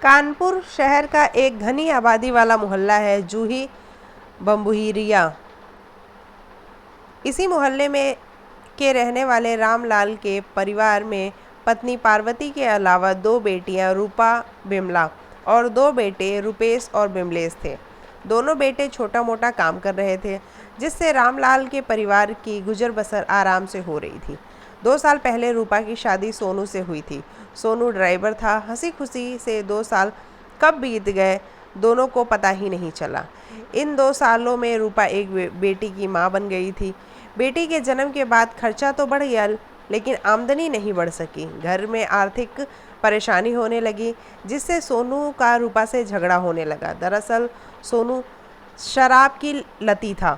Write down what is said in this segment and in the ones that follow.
कानपुर शहर का एक घनी आबादी वाला मोहल्ला है जूही बम्बुहिरिया। इसी मोहल्ले में के रहने वाले रामलाल के परिवार में पत्नी पार्वती के अलावा 2 बेटियां रूपा बिमला और 2 बेटे रूपेश और बिमलेश थे। दोनों बेटे छोटा मोटा काम कर रहे थे, जिससे रामलाल के परिवार की गुजर बसर आराम से हो रही थी। 2 साल पहले रूपा की शादी सोनू से हुई थी। सोनू ड्राइवर था। हंसी खुशी से 2 साल कब बीत गए दोनों को पता ही नहीं चला। इन 2 सालों में रूपा एक बेटी की माँ बन गई थी। बेटी के जन्म के बाद खर्चा तो बढ़ गया, लेकिन आमदनी नहीं बढ़ सकी। घर में आर्थिक परेशानी होने लगी, जिससे सोनू का रूपा से झगड़ा होने लगा। दरअसल सोनू शराब की लती था।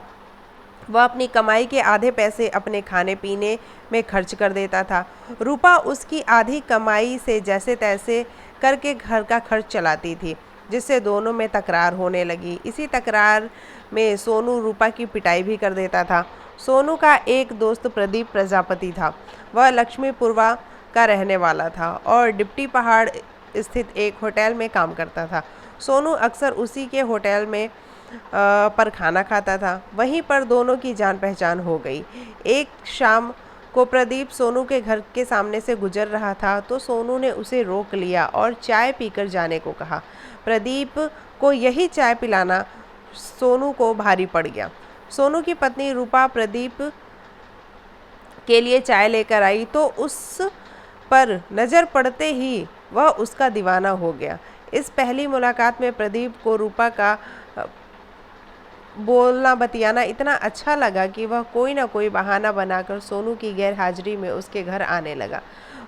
वह अपनी कमाई के आधे पैसे अपने खाने पीने में खर्च कर देता था। रूपा उसकी आधी कमाई से जैसे तैसे करके घर का खर्च चलाती थी, जिससे दोनों में तकरार होने लगी। इसी तकरार में सोनू रूपा की पिटाई भी कर देता था। सोनू का एक दोस्त प्रदीप प्रजापति था। वह लक्ष्मीपुरवा का रहने वाला था और डिप्टी पहाड़ स्थित एक होटल में काम करता था। सोनू अक्सर उसी के होटल में पर खाना खाता था। वहीं पर दोनों की जान पहचान हो गई। एक शाम को प्रदीप सोनू के घर के सामने से गुजर रहा था, तो सोनू ने उसे रोक लिया और चाय पीकर जाने को कहा। प्रदीप को यही चाय पिलाना सोनू को भारी पड़ गया। सोनू की पत्नी रूपा प्रदीप के लिए चाय लेकर आई, तो उस पर नज़र पड़ते ही वह उसका दीवाना हो गया। इस पहली मुलाकात में प्रदीप को रूपा का बोलना बतियाना इतना अच्छा लगा कि वह कोई ना कोई बहाना बनाकर सोनू की गैर हाजिरी में उसके घर आने लगा।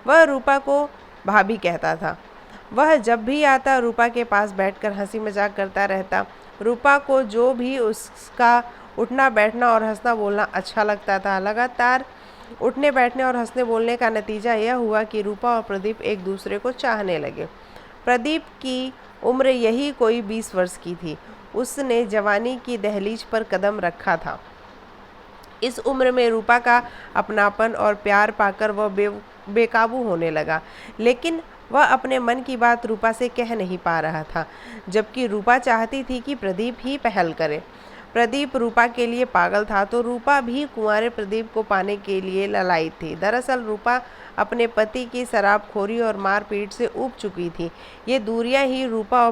वह रूपा को भाभी कहता था। वह जब भी आता रूपा के पास बैठकर हंसी मजाक करता रहता। रूपा को जो भी उसका उठना बैठना और हंसना बोलना अच्छा लगता था। लगातार उठने बैठने और हंसने बोलने का नतीजा यह हुआ कि रूपा और प्रदीप एक दूसरे को चाहने लगे। प्रदीप की उम्र यही कोई 20 वर्ष की थी। उसने जवानी की दहलीज पर कदम रखा था। इस उम्र में रूपा का अपनापन और प्यार पाकर वह बेकाबू होने लगा, लेकिन वह अपने मन की बात रूपा से कह नहीं पा रहा था, जबकि रूपा चाहती थी कि प्रदीप ही पहल करे। प्रदीप रूपा के लिए पागल था, तो रूपा भी कुंवारे प्रदीप को पाने के लिए ललायित थी। दरअसल रूपा अपने पति की शराबखोरी और मारपीट से ऊब चुकी थी। ये दूरियां ही रूपा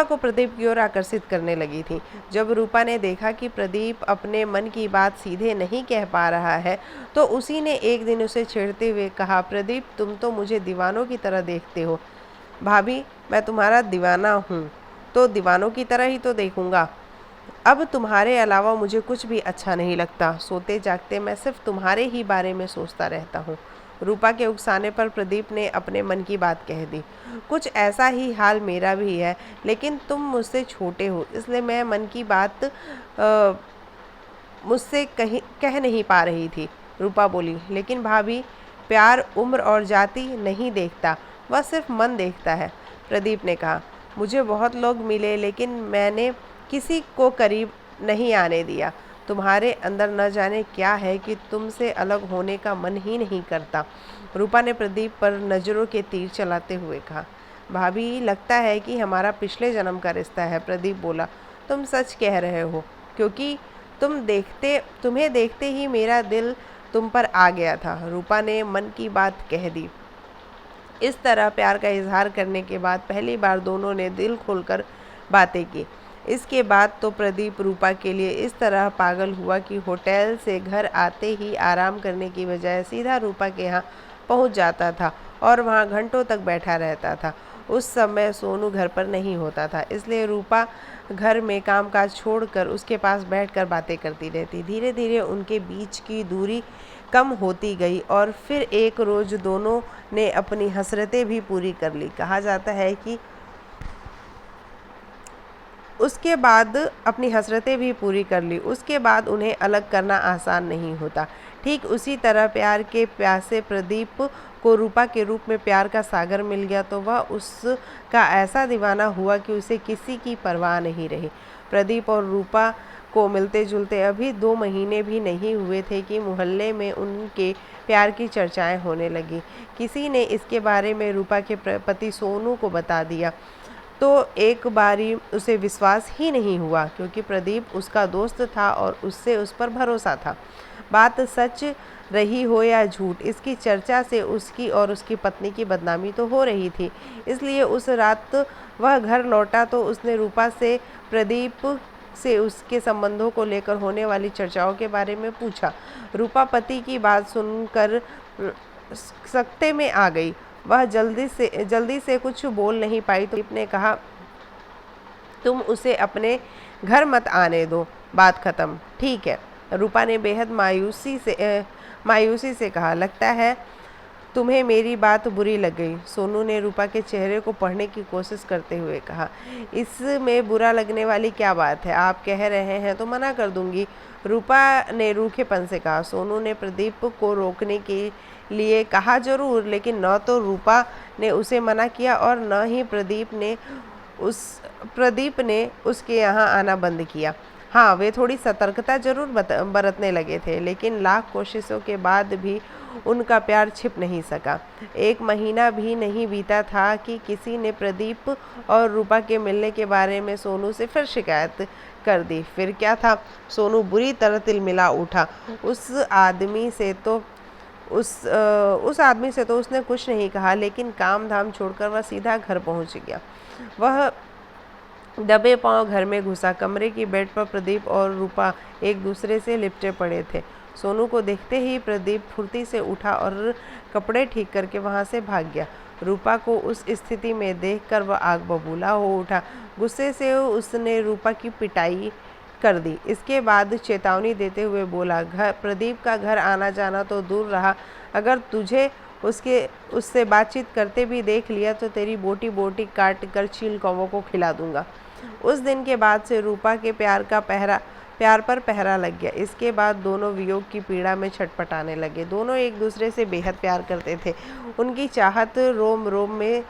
को प्रदीप की ओर आकर्षित करने लगी थी। जब रूपा ने देखा कि प्रदीप अपने मन की बात सीधे नहीं कह पा रहा है, तो उसी ने एक दिन उसे छेड़ते हुए कहा, प्रदीप तुम तो मुझे दीवानों की तरह देखते हो। भाभी मैं तुम्हारा दीवाना हूँ, तो दीवानों की तरह ही तो देखूंगा। अब तुम्हारे अलावा मुझे कुछ भी अच्छा नहीं लगता। सोते जागते मैं सिर्फ तुम्हारे ही बारे में सोचता रहता हूँ। रूपा के उकसाने पर प्रदीप ने अपने मन की बात कह दी। कुछ ऐसा ही हाल मेरा भी है, लेकिन तुम मुझसे छोटे हो, इसलिए मैं मन की बात मुझसे कह नहीं पा रही थी। रूपा बोली, लेकिन भाभी प्यार उम्र और जाति नहीं देखता, वह सिर्फ मन देखता है। प्रदीप ने कहा, मुझे बहुत लोग मिले, लेकिन मैंने किसी को करीब नहीं आने दिया। तुम्हारे अंदर न जाने क्या है कि तुमसे अलग होने का मन ही नहीं करता। रूपा ने प्रदीप पर नज़रों के तीर चलाते हुए कहा, भाभी लगता है कि हमारा पिछले जन्म का रिश्ता है। प्रदीप बोला, तुम सच कह रहे हो, क्योंकि तुम्हें देखते ही मेरा दिल तुम पर आ गया था। रूपा ने मन की बात कह दी। इस तरह प्यार का इजहार करने के बाद पहली बार दोनों ने दिल खोलकर बातें की। इसके बाद तो प्रदीप रूपा के लिए इस तरह पागल हुआ कि होटल से घर आते ही आराम करने की बजाय सीधा रूपा के यहाँ पहुँच जाता था और वहाँ घंटों तक बैठा रहता था। उस समय सोनू घर पर नहीं होता था, इसलिए रूपा घर में कामकाज छोड़कर उसके पास बैठकर बातें करती रहती। धीरे धीरे उनके बीच की दूरी कम होती गई और फिर एक रोज़ दोनों ने अपनी हसरतें भी पूरी कर ली। कहा जाता है कि उसके बाद उन्हें अलग करना आसान नहीं होता। ठीक उसी तरह प्यार के प्यासे प्रदीप को रूपा के रूप में प्यार का सागर मिल गया, तो वह उसका ऐसा दीवाना हुआ कि उसे किसी की परवाह नहीं रही। प्रदीप और रूपा को मिलते जुलते अभी 2 महीने भी नहीं हुए थे कि मोहल्ले में उनके प्यार की चर्चाएं होने लगी। किसी ने इसके बारे में रूपा के पति सोनू को बता दिया तो एक बारी उसे विश्वास ही नहीं हुआ, क्योंकि प्रदीप उसका दोस्त था और उससे उस पर भरोसा था। बात सच रही हो या झूठ, इसकी चर्चा से उसकी और उसकी पत्नी की बदनामी तो हो रही थी। इसलिए उस रात वह घर लौटा तो उसने रूपा से प्रदीप से उसके संबंधों को लेकर होने वाली चर्चाओं के बारे में पूछा। रूपा पति की बात सुनकर सकते में आ गई। वह जल्दी से कुछ बोल नहीं पाई तो ने कहा, तुम उसे अपने घर मत आने दो, बात खत्म। ठीक है। रूपा ने बेहद मायूसी से कहा, लगता है तुम्हें मेरी बात बुरी लग गई। सोनू ने रूपा के चेहरे को पढ़ने की कोशिश करते हुए कहा, इसमें बुरा लगने वाली क्या बात है? आप कह रहे हैं तो मना कर दूंगी। रूपा ने रूखेपन से कहा। सोनू ने प्रदीप को रोकने के लिए कहा जरूर, लेकिन न तो रूपा ने उसे मना किया और न ही प्रदीप ने उसके यहाँ आना बंद किया। हाँ, वे थोड़ी सतर्कता जरूर बरतने लगे थे, लेकिन लाख कोशिशों के बाद भी उनका प्यार छिप नहीं सका। 1 महीना भी नहीं बीता था कि किसी ने प्रदीप और रूपा के मिलने के बारे में सोनू से फिर शिकायत कर दी। फिर क्या था, सोनू बुरी तरह तिलमिला उठा। उस आदमी से तो उसने कुछ नहीं कहा, लेकिन काम धाम छोड़कर वह सीधा घर पहुंच गया। वह दबे पांव घर में घुसा। कमरे की बेड पर प्रदीप और रूपा एक दूसरे से लिपटे पड़े थे। सोनू को देखते ही प्रदीप फुर्ती से उठा और कपड़े ठीक करके वहां से भाग गया। रूपा को उस स्थिति में देखकर वह आग बबूला हो उठा। गुस्से से उसने रूपा की पिटाई कर दी। इसके बाद चेतावनी देते हुए बोला, प्रदीप का घर आना जाना तो दूर रहा, अगर तुझे उससे बातचीत करते भी देख लिया तो तेरी बोटी बोटी काट कर चील कौवों को खिला दूंगा। उस दिन के बाद से रूपा के प्यार पर पहरा लग गया। इसके बाद दोनों वियोग की पीड़ा में छटपटाने लगे। दोनों एक दूसरे से बेहद प्यार करते थे। उनकी चाहत रोम रोम में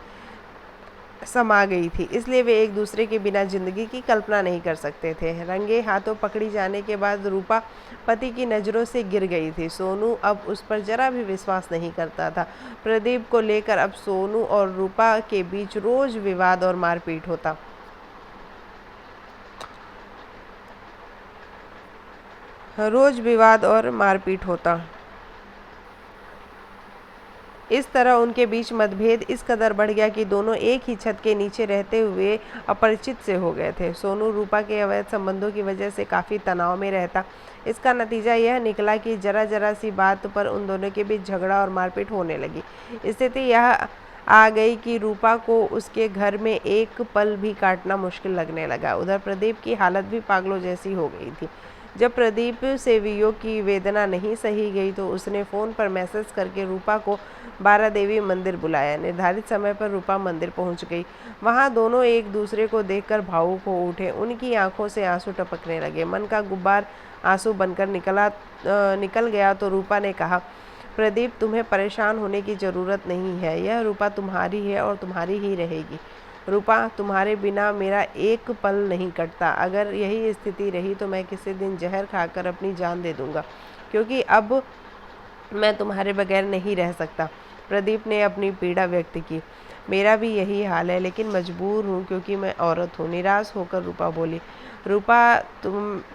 समा गई थी, इसलिए वे एक दूसरे के बिना जिंदगी की कल्पना नहीं कर सकते थे। रंगे हाथों पकड़ी जाने के बाद रूपा पति की नज़रों से गिर गई थी। सोनू अब उस पर जरा भी विश्वास नहीं करता था। प्रदीप को लेकर अब सोनू और रूपा के बीच रोज विवाद और मारपीट होता। इस तरह उनके बीच मतभेद इस कदर बढ़ गया कि दोनों एक ही छत के नीचे रहते हुए अपरिचित से हो गए थे। सोनू रूपा के अवैध संबंधों की वजह से काफ़ी तनाव में रहता। इसका नतीजा यह निकला कि जरा सी बात पर उन दोनों के बीच झगड़ा और मारपीट होने लगी। स्थिति यह आ गई कि रूपा को उसके घर में एक पल भी काटना मुश्किल लगने लगा। उधर प्रदीप की हालत भी पागलों जैसी हो गई थी। जब प्रदीप से वियोग की वेदना नहीं सही गई तो उसने फ़ोन पर मैसेज करके रूपा को बारा देवी मंदिर बुलाया। निर्धारित समय पर रूपा मंदिर पहुंच गई। वहां दोनों एक दूसरे को देखकर भावुक हो उठे। उनकी आंखों से आंसू टपकने लगे। मन का गुब्बार आंसू बनकर निकल गया तो रूपा ने कहा, प्रदीप, तुम्हें परेशान होने की ज़रूरत नहीं है। यह रूपा तुम्हारी है और तुम्हारी ही रहेगी। रूपा, तुम्हारे बिना मेरा एक पल नहीं कटता। अगर यही स्थिति रही तो मैं किसी दिन जहर खाकर अपनी जान दे दूंगा, क्योंकि अब मैं तुम्हारे बगैर नहीं रह सकता। प्रदीप ने अपनी पीड़ा व्यक्त की। मेरा भी यही हाल है, लेकिन मजबूर हूँ क्योंकि मैं औरत हूँ। निराश होकर रूपा बोली, रूपा,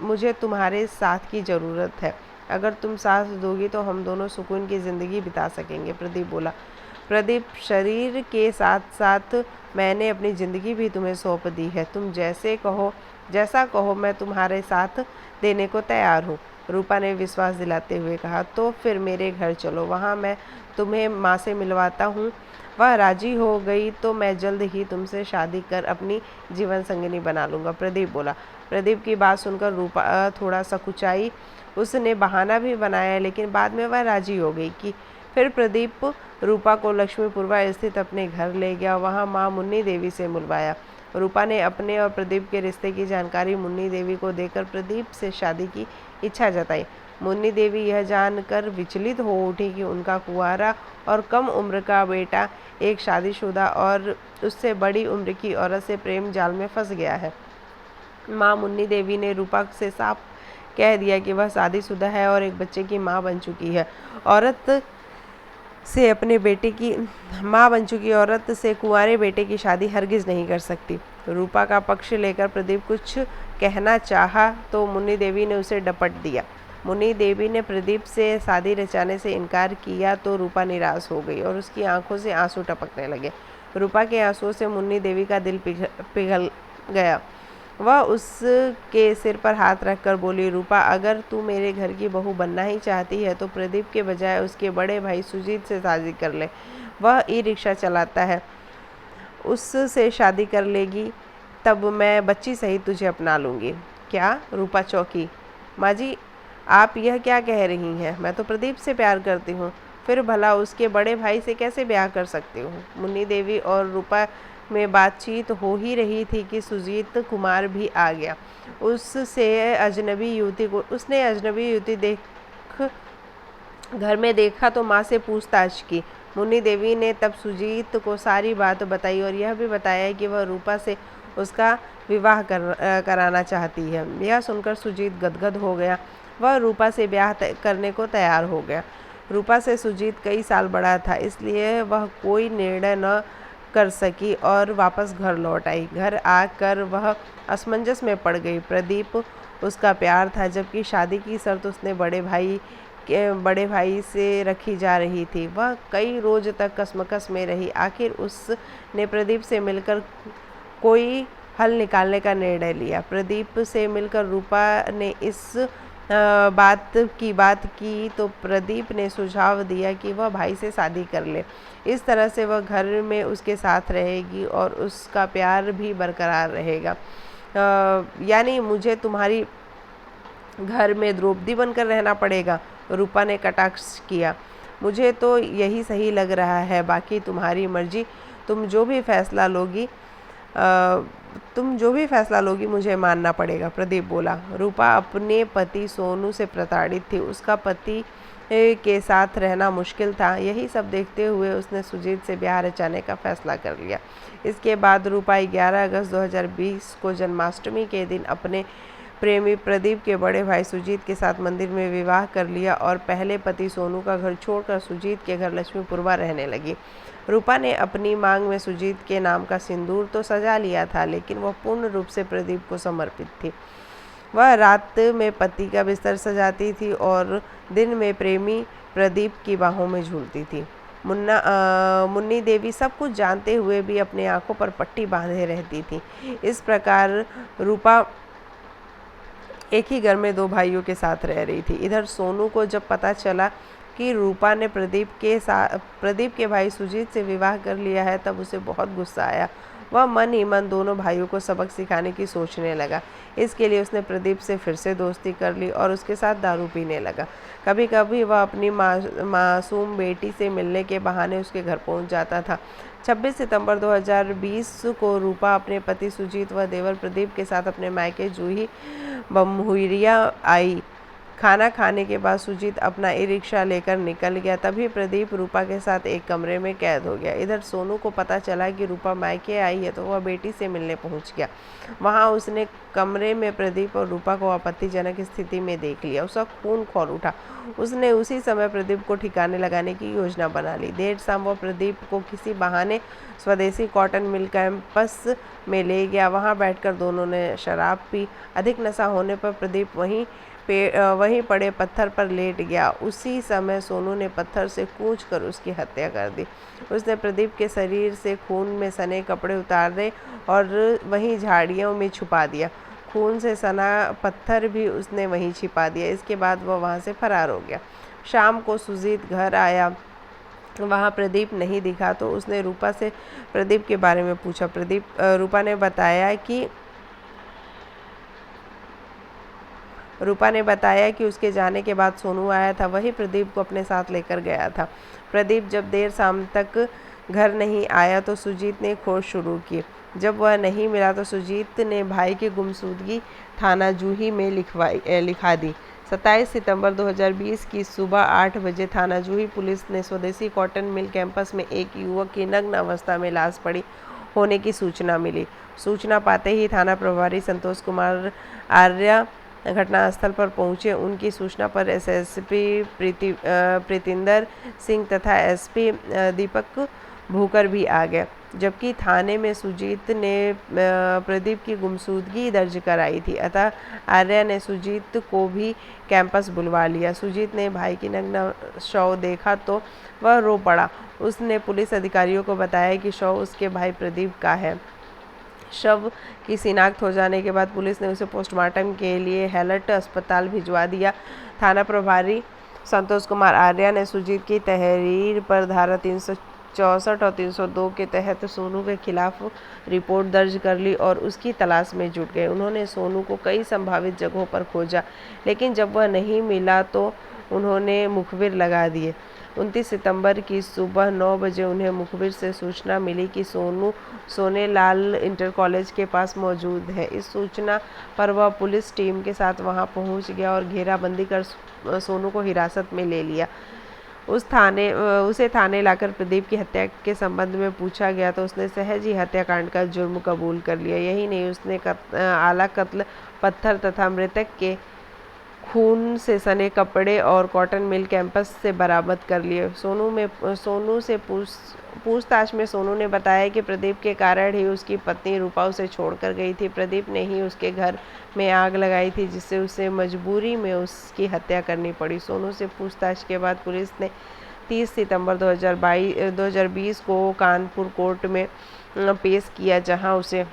मुझे तुम्हारे साथ की ज़रूरत है। अगर तुम साथ दोगी तो हम दोनों सुकून की ज़िंदगी बिता सकेंगे। प्रदीप बोला, प्रदीप, शरीर के साथ साथ मैंने अपनी ज़िंदगी भी तुम्हें सौंप दी है। तुम जैसा कहो मैं तुम्हारे साथ देने को तैयार हूँ। रूपा ने विश्वास दिलाते हुए कहा, तो फिर मेरे घर चलो, वहाँ मैं तुम्हें माँ से मिलवाता हूँ। वह राजी हो गई तो मैं जल्द ही तुमसे शादी कर अपनी जीवन संगिनी बना लूँगा। प्रदीप बोला। प्रदीप की बात सुनकर रूपा थोड़ा सकुचाई। उसने बहाना भी बनाया, लेकिन बाद में वह राजी हो गई कि फिर प्रदीप रूपा को लक्ष्मीपुरवा स्थित अपने घर ले गया। वहाँ माँ मुन्नी देवी से मिलवाया। रूपा ने अपने और प्रदीप के रिश्ते की जानकारी मुन्नी देवी को देकर प्रदीप से शादी की इच्छा जताई। मुन्नी देवी यह जानकर विचलित हो उठी कि उनका कुंवारा और कम उम्र का बेटा एक शादीशुदा और उससे बड़ी उम्र की औरत से प्रेम जाल में फंस गया है। माँ मुन्नी देवी ने रूपा से साफ कह दिया कि वह शादीशुदा है और एक बच्चे की माँ बन चुकी है। औरत से अपने बेटे की माँ बन चुकी औरत से कुंवारे बेटे की शादी हरगिज़ नहीं कर सकती। रूपा का पक्ष लेकर प्रदीप कुछ कहना चाहा तो मुन्नी देवी ने उसे डपट दिया। मुन्नी देवी ने प्रदीप से शादी रचाने से इनकार किया तो रूपा निराश हो गई और उसकी आंखों से आंसू टपकने लगे। रूपा के आंसुओं से मुन्नी देवी का दिल पिघल गया। वह उसके सिर पर हाथ रखकर बोली, रूपा, अगर तू मेरे घर की बहू बनना ही चाहती है तो प्रदीप के बजाय उसके बड़े भाई सुजीत से शादी कर ले। वह ई रिक्शा चलाता है, उससे शादी कर लेगी तब मैं बच्ची सहित तुझे अपना लूँगी। क्या? रूपा चौंकी। माँ जी, आप यह क्या कह रही हैं? मैं तो प्रदीप से प्यार करती हूँ, फिर भला उसके बड़े भाई से कैसे ब्याह कर सकती हूँ? मुन्नी देवी और रूपा में बातचीत हो ही रही थी कि सुजीत कुमार भी आ गया। उसने अजनबी युवती देख घर में देखा तो माँ से पूछताछ की। मुन्नी देवी ने तब सुजीत को सारी बात बताई और यह भी बताया कि वह रूपा से उसका विवाह कराना चाहती है। यह सुनकर सुजीत गदगद हो गया। वह रूपा से ब्याह करने को तैयार हो गया। रूपा से सुजीत कई साल बड़ा था, इसलिए वह कोई निर्णय न कर सकी और वापस घर लौट आई। घर आकर वह असमंजस में पड़ गई। प्रदीप उसका प्यार था, जबकि शादी की शर्त उसने बड़े भाई से रखी जा रही थी। वह कई रोज तक कसमकस में रही। आखिर उसने प्रदीप से मिलकर कोई हल निकालने का निर्णय लिया। प्रदीप से मिलकर रूपा ने इस बात की तो प्रदीप ने सुझाव दिया कि वह भाई से शादी कर ले। इस तरह से वह घर में उसके साथ रहेगी और उसका प्यार भी बरकरार रहेगा। यानी मुझे तुम्हारी घर में द्रौपदी बनकर रहना पड़ेगा? रूपा ने कटाक्ष किया। मुझे तो यही सही लग रहा है, बाकी तुम्हारी मर्जी। तुम जो भी फैसला लोगी मुझे मानना पड़ेगा, प्रदीप बोला। रूपा अपने पति सोनू से प्रताड़ित थी। उसका पति के साथ रहना मुश्किल था। यही सब देखते हुए उसने सुजीत से ब्याह रचाने का फैसला कर लिया। इसके बाद रूपा 11 अगस्त 2020 को जन्माष्टमी के दिन अपने प्रेमी प्रदीप के बड़े भाई सुजीत के साथ मंदिर में विवाह कर लिया और पहले पति सोनू का घर छोड़कर सुजीत के घर लक्ष्मीपुरवा रहने लगी। रूपा ने अपनी मांग में सुजीत के नाम का सिंदूर तो सजा लिया था, लेकिन वह पूर्ण रूप से प्रदीप को समर्पित थी। वह रात में पति का बिस्तर सजाती थी और दिन में प्रेमी प्रदीप की बाहों में झूलती थी। मुन्नी देवी सब कुछ जानते हुए भी अपने आंखों पर पट्टी बांधे रहती थी। इस प्रकार रूपा एक ही घर में दो भाइयों के साथ रह रही थी। इधर सोनू को जब पता चला कि रूपा ने प्रदीप के भाई सुजीत से विवाह कर लिया है, तब उसे बहुत गुस्सा आया। वह मन ही मन दोनों भाइयों को सबक सिखाने की सोचने लगा। इसके लिए उसने प्रदीप से फिर से दोस्ती कर ली और उसके साथ दारू पीने लगा। कभी कभी वह अपनी मासूम बेटी से मिलने के बहाने उसके घर पहुंच जाता था। 26 सितंबर 2020 को रूपा अपने पति सुजीत व देवर प्रदीप के साथ अपने मायके जूही बम्हुरिया आई। खाना खाने के बाद सुजीत अपना ई रिक्शा लेकर निकल गया। तभी प्रदीप रूपा के साथ एक कमरे में कैद हो गया। इधर सोनू को पता चला कि रूपा मायके आई है तो वह बेटी से मिलने पहुंच गया। वहां उसने कमरे में प्रदीप और रूपा को आपत्तिजनक स्थिति में देख लिया। उसका खून खौल उठा। उसने उसी समय प्रदीप को ठिकाने लगाने की योजना बना ली। देर शाम वह प्रदीप को किसी बहाने स्वदेशी कॉटन मिल कैंपस में ले गया। वहां बैठकर दोनों ने शराब पी। अधिक नशा होने पर प्रदीप वहीं पड़े पत्थर पर लेट गया। उसी समय सोनू ने पत्थर से कूच कर उसकी हत्या कर दी। उसने प्रदीप के शरीर से खून में सने कपड़े उतारे और वहीं झाड़ियों में छुपा दिया। खून से सना पत्थर भी उसने वहीं छिपा दिया। इसके बाद वह वहां से फरार हो गया। शाम को सुजीत घर आया, वहाँ प्रदीप नहीं दिखा तो उसने रूपा से प्रदीप के बारे में पूछा। रूपा ने बताया कि उसके जाने के बाद सोनू आया था, वही प्रदीप को अपने साथ लेकर गया था। प्रदीप जब देर शाम तक घर नहीं आया तो सुजीत ने खोज शुरू की। जब वह नहीं मिला तो सुजीत ने भाई की गुमशुदगी थाना जूही में लिखा दी। 27 सितंबर 2020 की सुबह 8 बजे थाना जूही पुलिस ने स्वदेशी कॉटन मिल कैंपस में एक युवक की नग्न अवस्था में लाश पड़ी होने की सूचना मिली। सूचना पाते ही थाना प्रभारी संतोष कुमार आर्य घटनास्थल पर पहुंचे। उनकी सूचना पर एसएसपी प्रीतिंदर सिंह तथा एसपी दीपक भूकर भी आ गए, जबकि थाने में सुजीत ने प्रदीप की गुमशुदगी दर्ज कराई थी। अतः आर्या ने सुजीत को भी कैंपस बुलवा लिया। सुजीत ने भाई की नग्न शव देखा तो वह रो पड़ा। उसने पुलिस अधिकारियों को बताया कि शव उसके भाई प्रदीप का है। शव की शिनाख्त हो जाने के बाद पुलिस ने उसे पोस्टमार्टम के लिए हैलट अस्पताल भिजवा दिया। थाना प्रभारी संतोष कुमार आर्या ने सुजीत की तहरीर पर धारा 364 और 302 के तहत सोनू के खिलाफ रिपोर्ट दर्ज कर ली और उसकी तलाश में जुट गए। उन्होंने सोनू को कई संभावित जगहों पर खोजा, लेकिन जब वह नहीं मिला तो उन्होंने मुखबिर लगा दिए। 29 सितंबर की सुबह 9 बजे उन्हें मुखबिर से सूचना मिली कि सोनू सोनेलाल इंटर कॉलेज के पास मौजूद है। इस सूचना पर वह पुलिस टीम के साथ वहां पहुंच गया और घेराबंदी कर सोनू को हिरासत में ले लिया। उसे थाने लाकर प्रदीप की हत्या के संबंध में पूछा गया तो उसने सहज ही हत्याकांड का जुर्म कबूल कर लिया। यही नहीं, उसने आला कत्ल, पत्थर तथा मृतक के खून से सने कपड़े और कॉटन मिल कैंपस से बरामद कर लिए। सोनू से पूछताछ में सोनू ने बताया कि प्रदीप के कारण ही उसकी पत्नी रूपा उसे छोड़कर गई थी। प्रदीप ने ही उसके घर में आग लगाई थी, जिससे उसे मजबूरी में उसकी हत्या करनी पड़ी। सोनू से पूछताछ के बाद पुलिस ने 30 सितंबर 2020 को कानपुर कोर्ट में पेश किया, जहां उसे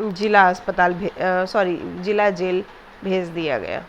जिला जेल भेज दिया गया।